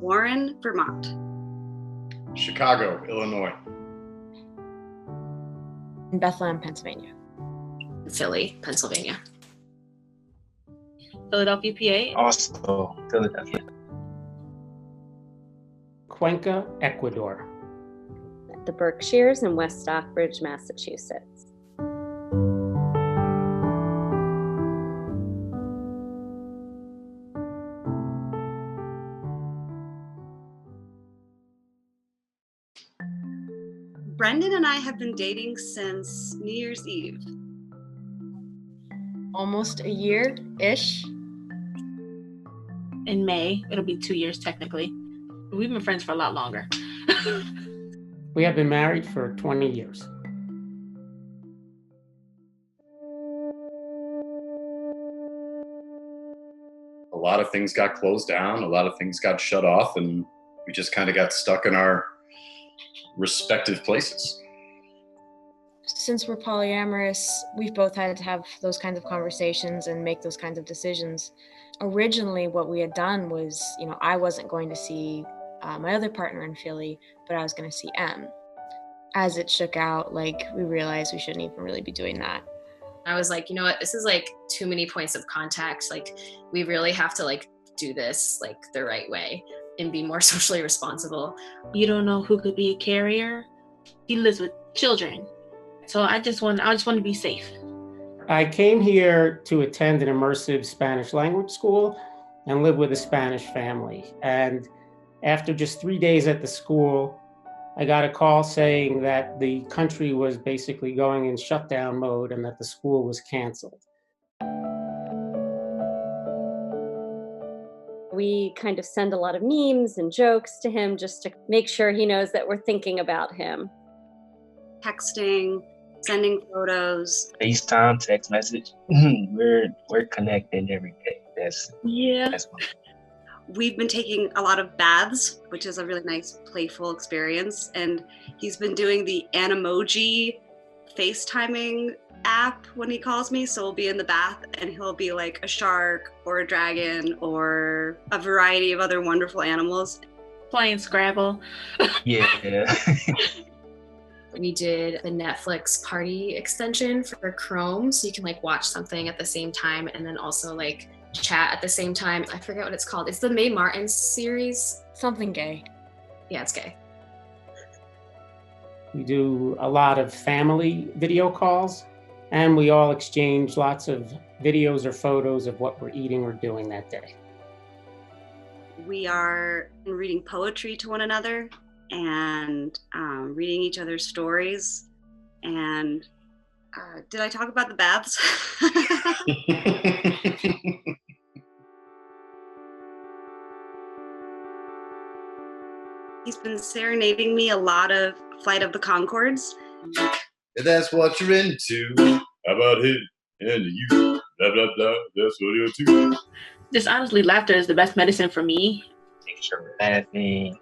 Warren, Vermont. Chicago, Illinois. In Bethlehem, Pennsylvania. Philly, Pennsylvania. Philadelphia, PA. Also, Philadelphia. Cuenca, Ecuador. The Berkshires in West Stockbridge, Massachusetts. Brendan and I have been dating since New Year's Eve. Almost a year-ish. In May, it'll be 2 years technically. We've been friends for a lot longer. We have been married for 20 years. A lot of things got closed down, a lot of things got shut off, and we just kind of got stuck in our respective places. Since we're polyamorous, we've both had to have those kinds of conversations and make those kinds of decisions. Originally, what we had done was, I wasn't going to see my other partner in Philly, but I was going to see M. As it shook out, we realized we shouldn't even really be doing that. I was like, you know what, this is too many points of contact. We really have to do this the right way and be more socially responsible. You don't know who could be a carrier. He lives with children. So I just want to be safe. I came here to attend an immersive Spanish language school and live with a Spanish family. And after just 3 days at the school, I got a call saying that the country was basically going in shutdown mode and that the school was canceled. We kind of send a lot of memes and jokes to him just to make sure he knows that we're thinking about him. Texting, sending photos. FaceTime, text message. We're connecting every day. That's wonderful. We've been taking a lot of baths, which is a really nice, playful experience. And he's been doing the Animoji FaceTiming app when he calls me. So we'll be in the bath and he'll be like a shark or a dragon or a variety of other wonderful animals. Playing Scrabble. Yeah. We did the Netflix party extension for Chrome. So you can watch something at the same time and then also chat at the same time. I forget what it's called. It's the Mae Martin series. Something gay. Yeah, it's gay. We do a lot of family video calls, and we all exchange lots of videos or photos of what we're eating or doing that day. We are reading poetry to one another and reading each other's stories. And did I talk about the baths? He's been serenading me a lot of Flight of the Conchords. If that's what you're into, how about him and you? Blah, blah, blah, that's what you're into. Just honestly, laughter is the best medicine for me. Make sure we're laughing,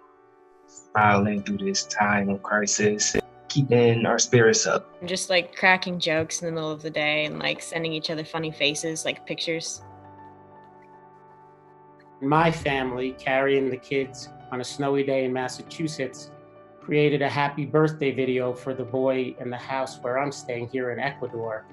smiling through this time of crisis, keeping our spirits up. Just cracking jokes in the middle of the day and sending each other funny faces, pictures. My family, Carrie and the kids, on a snowy day in Massachusetts, created a happy birthday video for the boy in the house where I'm staying here in Ecuador.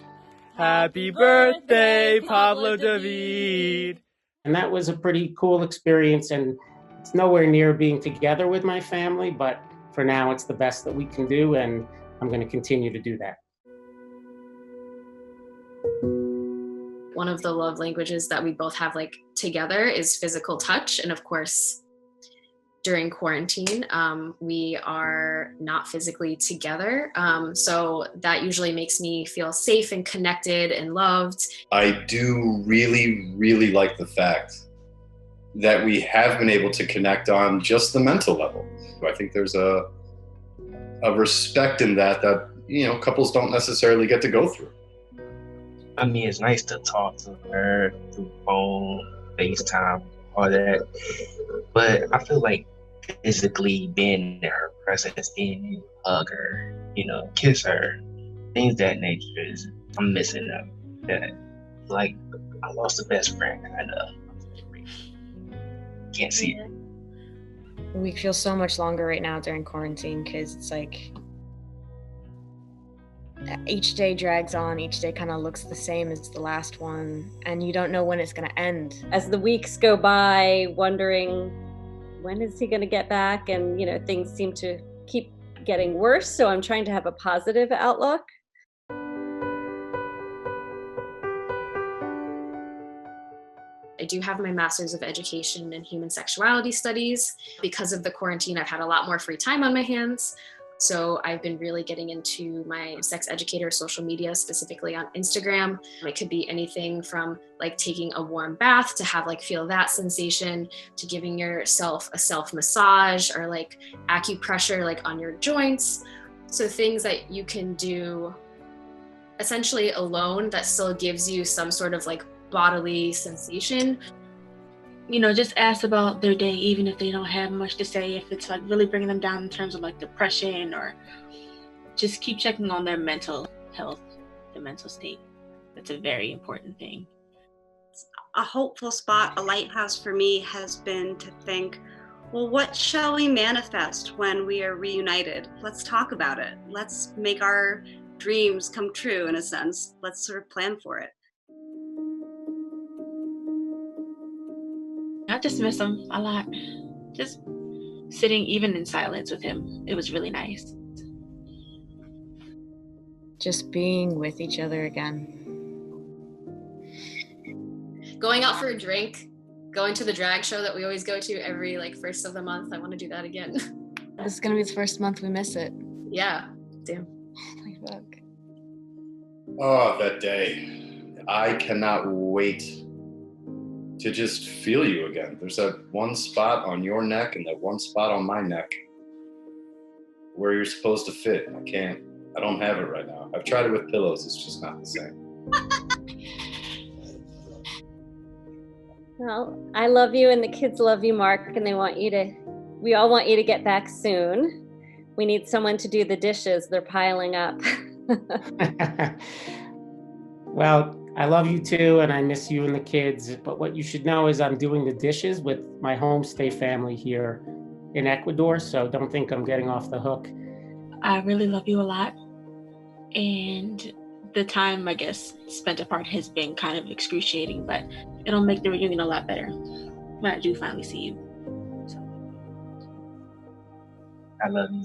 Happy birthday, Pablo David. And that was a pretty cool experience, and it's nowhere near being together with my family, but for now it's the best that we can do, and I'm going to continue to do that. One of the love languages that we both have together is physical touch. And of course, during quarantine, we are not physically together. So that usually makes me feel safe and connected and loved. I do really, really like the fact that we have been able to connect on just the mental level. I think there's a respect in that, couples don't necessarily get to go through. I mean, it's nice to talk to her through phone, FaceTime, all that. But I feel physically being in her presence, being hug her, kiss her, things that nature I'm missing them. That I lost a best friend, kind of. Can't see her. The week feels so much longer right now during quarantine because it's like each day drags on, each day kind of looks the same as the last one, and you don't know when it's going to end. As the weeks go by, wondering when is he going to get back, and things seem to keep getting worse, so I'm trying to have a positive outlook. I do have my Master's of Education in Human Sexuality Studies. Because of the quarantine, I've had a lot more free time on my hands. So I've been really getting into my sex educator social media, specifically on Instagram. It could be anything from like taking a warm bath to have like feel that sensation, to giving yourself a self massage or like acupressure like on your joints. So things that you can do essentially alone that still gives you some sort of like bodily sensation. Just ask about their day, even if they don't have much to say, if it's like really bringing them down in terms of like depression, or just keep checking on their mental health, their mental state. That's a very important thing. A hopeful spot, a lighthouse for me has been to think, well, what shall we manifest when we are reunited? Let's talk about it. Let's make our dreams come true in a sense. Let's sort of plan for it. I just miss him a lot. Just sitting even in silence with him. It was really nice. Just being with each other again. Going out for a drink, going to the drag show that we always go to every like first of the month. I want to do that again. This is going to be the first month we miss it. Yeah, damn. Fuck. Oh, that day. I cannot wait to just feel you again. There's that one spot on your neck and that one spot on my neck where you're supposed to fit. I don't have it right now. I've tried it with pillows. It's just not the same. Well, I love you and the kids love you, Mark, and we all want you to get back soon. We need someone to do the dishes. They're piling up. Well, I love you too, and I miss you and the kids. But what you should know is I'm doing the dishes with my homestay family here in Ecuador, so don't think I'm getting off the hook. I really love you a lot. And the time, I guess, spent apart has been kind of excruciating, but it'll make the reunion a lot better when I do finally see you. So. I love you.